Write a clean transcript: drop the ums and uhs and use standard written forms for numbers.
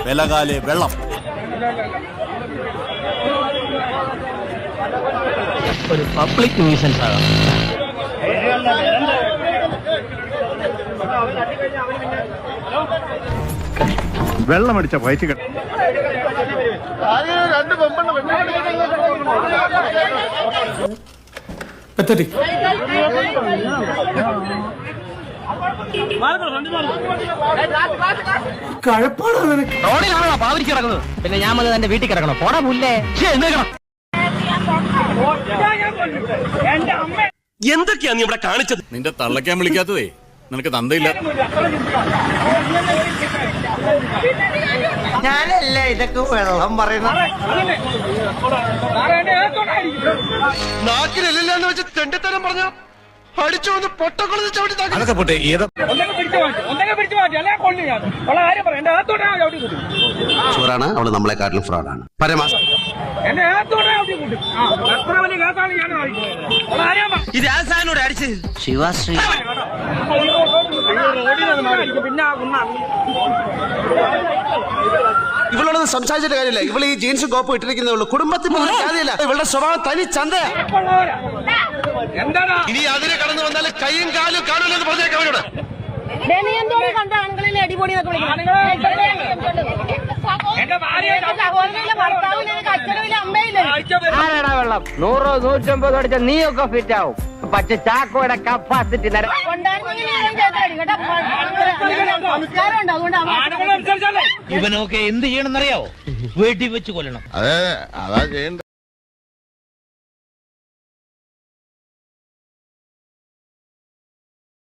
വിലകാലെ വെള്ളം. ഒരു public nuisance ആകാം. വെള്ളമടിച്ച വയറ്റ് റോഡിലാണോ പാവരിക്ക് കിടക്കുന്നത്? പിന്നെ ഞാൻ വന്ന് എന്റെ വീട്ടിൽ കിടക്കണം. പോടാ മുല്ലേ. എന്തൊക്കെയാ നീ ഇവിടെ കാണിച്ചത്? നിന്റെ തള്ളയ്ക്കാൻ വിളിക്കാത്തതേ നിനക്ക് തന്തയില്ല. ഞാനല്ലേ ഇതൊക്കെ വെള്ളം പറയുന്നത്. നാക്കിലെല്ലാന്ന് വെച്ച് തെണ്ടിത്തരം പറഞ്ഞ അടിച്ചു വന്ന് പൊട്ടക്കുളത്ത് ചവിട്ടി. അതൊക്കെ പോട്ടെ. ചൂറാണ് അവള് നമ്മളെക്കാട്ടിലും ഫ്രോഡാണ്. പരമാ ഇത് ആസാനോട് അടിച്ച് ശിവാശ്രീ ഇവളോടൊന്നും സംസാരിച്ചിട്ട് കാര്യമില്ല. ഇവള് ഈ ജീൻസും കോപ്പും ഇട്ടിരിക്കുന്നേ ഉള്ളൂ. കുടുംബത്തിൽ കാര്യമില്ല. ഇവളുടെ സ്വഭാവം തനി ചന്തയാ. ഇനി അതിനെ കടന്നു വന്നാൽ കൈയും കാലും കാണൂലെന്ന് പറഞ്ഞേക്കാം അവരോട്. കണ്ട ആണുങ്ങളിലെ അടിപൊളി ആരാടാ വെള്ളം? 100 150 അടിച്ച നീയൊക്കെ ഫിറ്റ് ആവും. പക്ഷെ ചാക്കോയുടെ കപ്പാസിറ്റി സംസ്കാരം. ഇവനൊക്കെ എന്ത് ചെയ്യണമെന്നറിയാവോ? വീട്ടിൽ വെച്ച് കൊല്ലണം. അതെ അതാ ചെയ്യണ്ട.